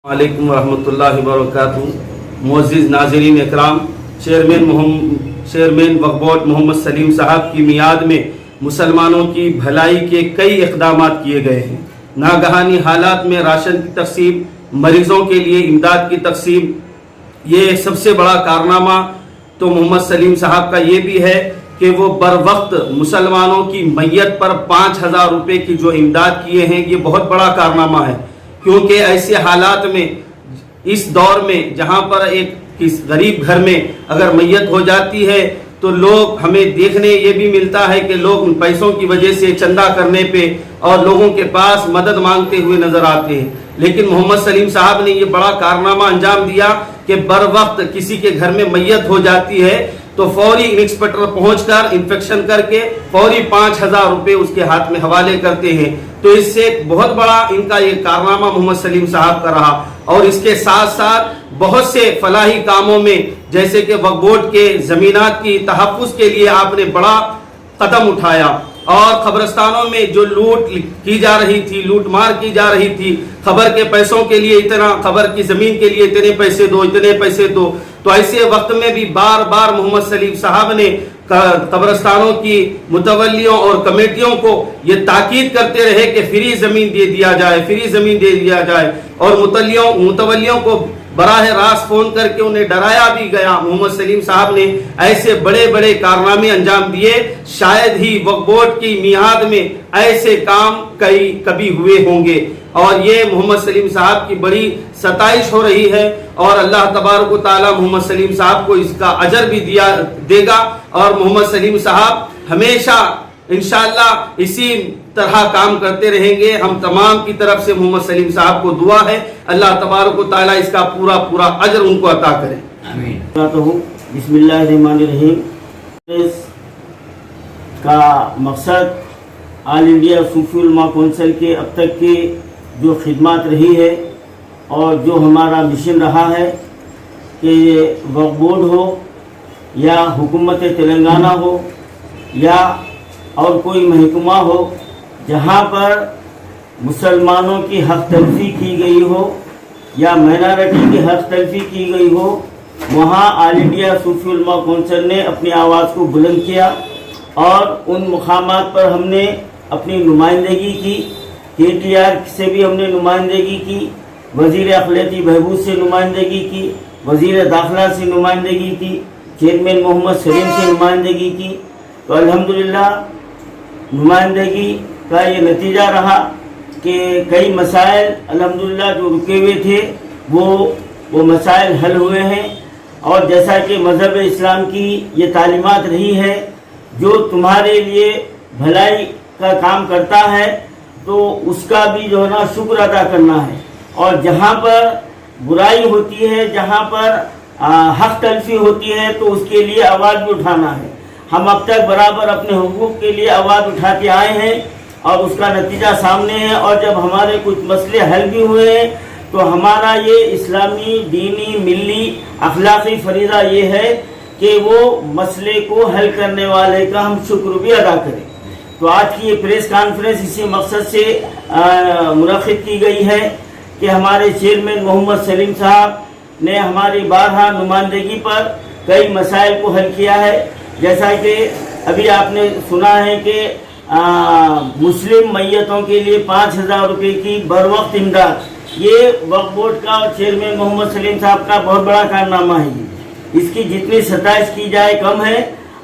वालेकुम रहमतुल्लाहि वबरकातुहू। मुअज़्ज़िज़ नाज़रीन इकराम, चेयरमैन वक्फ बोर्ड मोहम्मद सलीम साहब की मियाद में मुसलमानों की भलाई के कई इक़दामात किए गए हैं। नागहानी हालात में राशन की तक़सीम, मरीज़ों के लिए इमदाद की तक़सीम, ये सबसे बड़ा कारनामा तो मोहम्मद सलीम साहब का ये भी है कि वो बर वक्त मुसलमानों की मैयत पर 5,000 रुपये की जो इमदाद किए हैं, ये बहुत बड़ा कारनामा है। क्योंकि ऐसे हालात में, इस दौर में जहाँ पर एक किस गरीब घर में अगर मैयत हो जाती है तो लोग, हमें देखने ये भी मिलता है कि लोग पैसों की वजह से चंदा करने पे और लोगों के पास मदद मांगते हुए नजर आते हैं। लेकिन मोहम्मद सलीम साहब ने ये बड़ा कारनामा अंजाम दिया कि बर वक्त किसी के घर में मैयत हो जाती है तो फौरी इंस्पेक्टर पहुंचकर इंस्पेक्शन करके फौरी 5,000 रुपये उसके हाथ में हवाले करते हैं। तो इससे बहुत बड़ा इनका ये कारनामा मोहम्मद सलीम साहब का रहा। और इसके साथ साथ बहुत से फलाही कामों में, जैसे कि वक्फ बोर्ड के ज़मीनात की तहफ़्फ़ुज़ के लिए आपने बड़ा कदम उठाया और कब्रिस्तानों में जो लूट की जा रही थी, लूट मार की जा रही थी, खबर के पैसों के लिए इतना, खबर की ज़मीन के लिए इतने पैसे दो, इतने पैसे दो, तो ऐसे वक्त में भी बार बार मोहम्मद सलीम साहब ने कब्रिस्तानों की मुतवल्लियों और कमेटियों को ये ताकीद करते रहे कि फ्री ज़मीन दे दिया जाए, फ्री ज़मीन दे दिया जाए। और मुतवल्लियों को बराह रास्त फ़ोन करके उन्हें डराया भी गया। मोहम्मद सलीम साहब ने ऐसे बड़े बड़े कारनामे अंजाम दिए, शायद ही वक्फ बोर्ड की मियाद में ऐसे काम कभी हुए होंगे। और ये मोहम्मद सलीम साहब की बड़ी सताइश हो रही है और अल्लाह तबारक व तआला मोहम्मद सलीम साहब को इसका अजर भी देगा। और मोहम्मद सलीम साहब हमेशा इंशाअल्लाह इसी तरह काम करते रहेंगे। हम तमाम की तरफ से मोहम्मद सलीम साहब को दुआ है, अल्लाह तबारक व तआला इसका पूरा अजर उनको अता करें। आमीन। बिस्मिल्लाहिर्रहमानिर्रहीम। का मकसद ऑल इंडिया सूफी उलमा कौंसिल के अब तक की जो खिदमत रही है और जो हमारा मिशन रहा है कि वक्फ बोर्ड हो या हुकूमत तेलंगाना हो या और कोई महकमा हो, जहाँ पर मुसलमानों की हक तलफी की गई हो या माइनॉरिटी की हक तलफी की गई हो, वहाँ ऑल इंडिया सूफी उलमा कौंसिल ने अपनी आवाज़ को बुलंद किया और उन मुकामात पर हमने अपनी नुमाइंदगी की। KTR से भी हमने नुमाइंदगी की, वज़ीर अखिलती बहबूद से नुमाइंदगी की, वज़ीर दाखिला से नुमाइंदगी की, चेयरमैन मोहम्मद सलीम से नुमाइंदगी की। तो अल्हम्दुलिल्लाह नुमाइंदगी का ये नतीजा रहा कि कई मसाइल अल्हम्दुलिल्लाह जो रुके हुए थे वो मसाइल हल हुए हैं। और जैसा कि मज़हब इस्लाम की ये तालीमात रही है, जो तुम्हारे लिए भलाई का काम करता है तो उसका भी जो है ना शुक्र अदा करना है। और जहाँ पर बुराई होती है, जहाँ पर हक तलफी होती है, तो उसके लिए आवाज़ भी उठाना है। हम अब तक बराबर अपने हुकूक के लिए आवाज़ उठाते आए हैं और उसका नतीजा सामने है। और जब हमारे कुछ मसले हल भी हुए हैं तो हमारा ये इस्लामी, दीनी, मिली, अखलाकी फरीज़ा ये है कि वो मसले को हल करने वाले का हम शुक्र भी अदा करें। तो आज की ये प्रेस कॉन्फ्रेंस इसी मकसद से मुनक़िद की गई है कि हमारे चेयरमैन मोहम्मद सलीम साहब ने हमारी बारहा नुमाइंदगी पर कई मसाइल को हल किया है। जैसा कि अभी आपने सुना है कि मुस्लिम मैयतों के लिए 5,000 रुपये की बर वक्त इमदाद, ये वक्फ बोर्ड का और चेयरमैन मोहम्मद सलीम साहब का बहुत बड़ा कारनामा है। इसकी जितनी सताइश की जाए कम है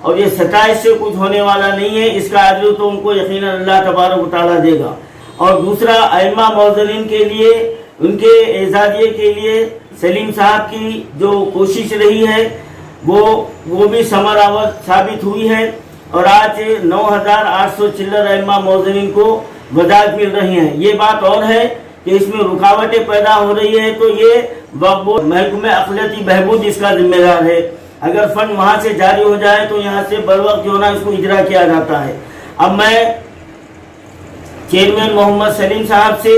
और ये सताइश से कुछ होने वाला नहीं है। इसका अजर तो उनको यकीनन अल्लाह तबारक व तआला देगा। और दूसरा, अइम्मा मौज़नीन के लिए, उनके एजाज़िये के लिए सलीम साहब की जो कोशिश रही है वो भी समरावत साबित हुई है। और आज 9,800 चिल्लर अइम्मा मौज़नीन को वज़ाइफ मिल रही हैं। ये बात और है कि इसमें रुकावटें पैदा हो रही है तो ये वक्फ बोर्ड महकमे अखिलती बहबूद इसका जिम्मेदार है। अगर फंड वहाँ से जारी हो जाए तो यहाँ से बर वक्त जो ना इसको इजरा किया जाता है। अब मैं चेयरमैन मोहम्मद सलीम साहब से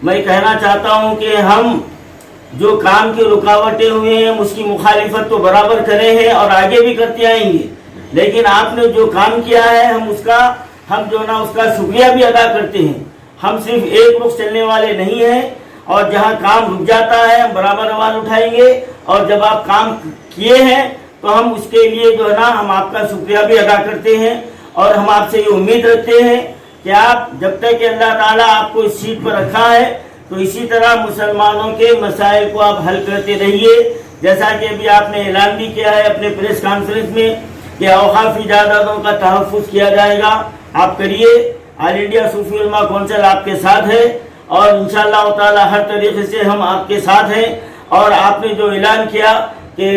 मैं कहना चाहता हूँ कि हम जो काम की रुकावटें हुए हैं उसकी मुखालिफत तो बराबर करे हैं और आगे भी करते आएंगे, लेकिन आपने जो काम किया है हम जो ना उसका शुक्रिया भी अदा करते हैं। हम सिर्फ एक रुख चलने वाले नहीं हैं اور جہاں کام رک جاتا ہے ہم برابر آواز اٹھائیں گے، اور جب آپ کام کیے ہیں تو ہم اس کے لیے جو ہے نا ہم آپ کا شکریہ بھی ادا کرتے ہیں، اور ہم آپ سے یہ امید رکھتے ہیں کہ آپ جب تک کہ اللہ تعالیٰ آپ کو اس سیٹ پر رکھا ہے تو اسی طرح مسلمانوں کے مسائل کو آپ حل کرتے رہیے، جیسا کہ ابھی آپ نے اعلان بھی کیا ہے اپنے پریس کانفرنس میں کہ اوقافی جائیدادوں کا تحفظ کیا جائے گا، آپ کریے۔ آل انڈیا صوفی علماء کونسل آپ کے ساتھ ہے، اور انشاءاللہ تعالی ہر طریقے سے ہم آپ کے ساتھ ہیں۔ اور آپ نے جو اعلان کیا کہ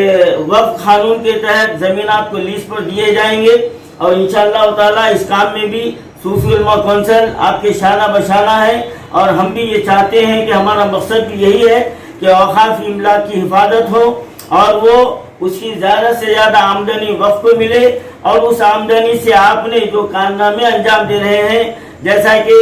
وقف قانون کے تحت زمینات کو لیز پر دیے جائیں گے، اور انشاءاللہ تعالی اس کام میں بھی صوفی علماء کونسل آپ کے شانہ بشانہ ہے، اور ہم بھی یہ چاہتے ہیں کہ ہمارا مقصد بھی یہی ہے کہ اوقاف املاک کی حفاظت ہو، اور وہ اس کی زیادہ سے زیادہ آمدنی وقف کو ملے، اور اس آمدنی سے آپ نے جو کارنامے انجام دے رہے ہیں، جیسا کہ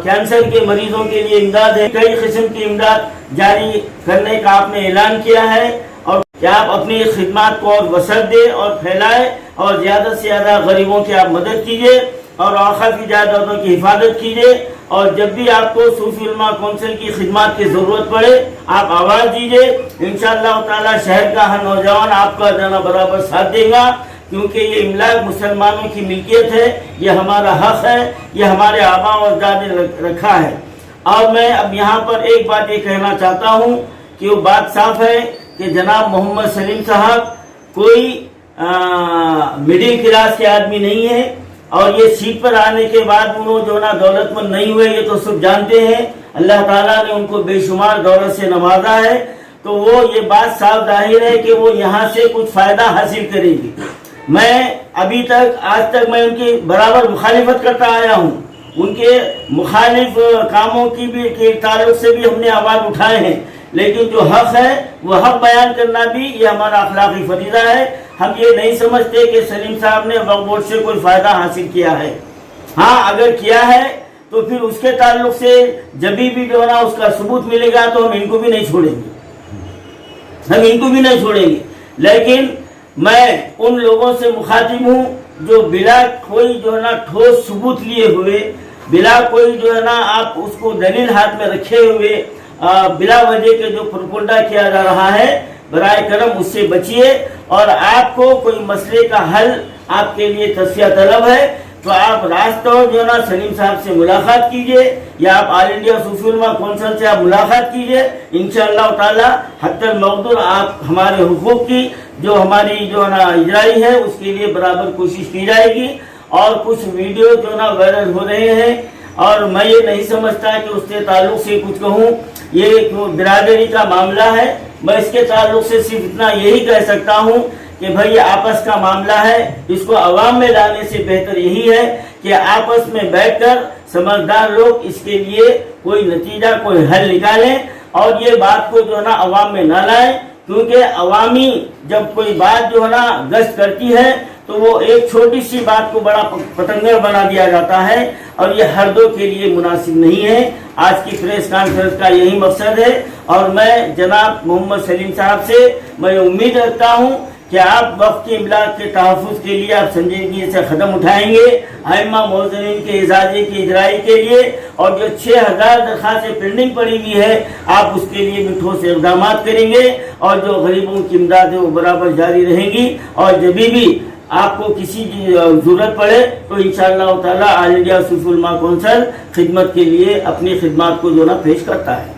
کینسر کے مریضوں کے لیے امداد ہے، کئی قسم کی امداد جاری کرنے کا آپ نے اعلان کیا ہے، اور کہ آپ اپنی خدمات کو اور وسعت دیں اور پھیلائیں، اور زیادہ سے زیادہ غریبوں کی آپ مدد کیجیے، اور اوقافی جائیدادوں کی حفاظت کیجیے، اور جب بھی آپ کو صوفی علماء کونسل کی خدمات کی ضرورت پڑے آپ آواز دیجیے۔ انشاءاللہ تعالی شہر کا ہر نوجوان آپ کا جانا برابر ساتھ دے گا، کیونکہ یہ املاک مسلمانوں کی ملکیت ہے، یہ ہمارا حق ہے، یہ ہمارے آباء و اجداد نے رکھا ہے۔ اور میں اب یہاں پر ایک بات یہ کہنا چاہتا ہوں کہ وہ بات صاف ہے کہ جناب محمد سلیم صاحب کوئی مڈل کلاس کے آدمی نہیں ہے، اور یہ سیٹ پر آنے کے بعد انہوں جو نا دولت مند نہیں ہوئے، یہ تو سب جانتے ہیں، اللہ تعالیٰ نے ان کو بے شمار دولت سے نوازا ہے، تو وہ یہ بات صاف ظاہر ہے کہ وہ یہاں سے کچھ فائدہ حاصل کریں گی۔ میں ابھی تک آج تک میں ان کی برابر مخالفت کرتا آیا ہوں، ان کے مخالف کاموں کی بھی کے تعلق سے بھی ہم نے آواز اٹھائے ہیں، لیکن جو حق ہے وہ حق بیان کرنا بھی یہ ہمارا اخلاقی فریضہ ہے۔ ہم یہ نہیں سمجھتے کہ سلیم صاحب نے وقف بورڈ سے کوئی فائدہ حاصل کیا ہے، ہاں اگر کیا ہے تو پھر اس کے تعلق سے جب بھی جو ہے نا اس کا ثبوت ملے گا تو ہم ان کو بھی نہیں چھوڑیں گے، لیکن میں ان لوگوں سے مخاطب ہوں جو بلا کوئی جو ہے نا ٹھوس ثبوت لیے ہوئے، بلا کوئی جو ہے نا آپ اس کو دلیل ہاتھ میں رکھے ہوئے بلا وجہ کے جو پروپگنڈا کیا جا رہا ہے، برائے کرم اس سے بچیے، اور آپ کو کوئی مسئلے کا حل آپ کے لیے تصفیہ طلب ہے تو آپ راستہ جو ہے نا سلیم صاحب سے ملاقات کیجئے، یا آپ آل انڈیا صوفی علماء کونسل سے آپ ملاقات کیجئے، انشاءاللہ تعالی حتی المقدور آپ ہمارے حقوق کی جو ہماری جو ہے نا اجرائی ہے اس کے لیے برابر کوشش کی جائے گی۔ اور کچھ ویڈیو جو نا وائرل ہو رہے ہیں، اور میں یہ نہیں سمجھتا کہ اس کے تعلق سے کچھ کہوں، یہ ایک برادری کا معاملہ ہے، میں اس کے تعلق سے صرف اتنا یہی کہہ سکتا ہوں کہ بھئی یہ آپس کا معاملہ ہے، اس کو عوام میں لانے سے بہتر یہی ہے کہ آپس میں بیٹھ کر سمجھدار لوگ اس کے لیے کوئی نتیجہ کوئی حل نکالیں، اور یہ بات کو جو ہے نا عوام میں نہ لائیں، کیونکہ عوامی جب کوئی بات جو ہے نا گشت کرتی ہے تو وہ ایک چھوٹی سی بات کو بڑا پتنگر بنا دیا جاتا ہے، اور یہ ہر دو کے لیے مناسب نہیں ہے۔ آج کی پریس کانفرنس کا یہی مقصد ہے، اور میں جناب محمد سلیم صاحب سے میں امید رکھتا ہوں کہ آپ وقت کی املاک کے تحفظ کے لیے آپ سنجیدگی سے قدم اٹھائیں گے، ائمہ معززین کے اعزازی کی اجرائی کے لیے، اور جو 6000 درخواستیں پینڈنگ پڑی ہوئی ہے آپ اس کے لیے بھی ٹھوس اقدامات کریں گے، اور جو غریبوں کی امداد ہے وہ برابر جاری رہے گی، اور جب بھی آپ کو کسی کی ضرورت پڑے تو انشاءاللہ تعالی آل انڈیا صوفی علماء کونسل خدمت کے لیے اپنی خدمات کو جو نا پیش کرتا ہے۔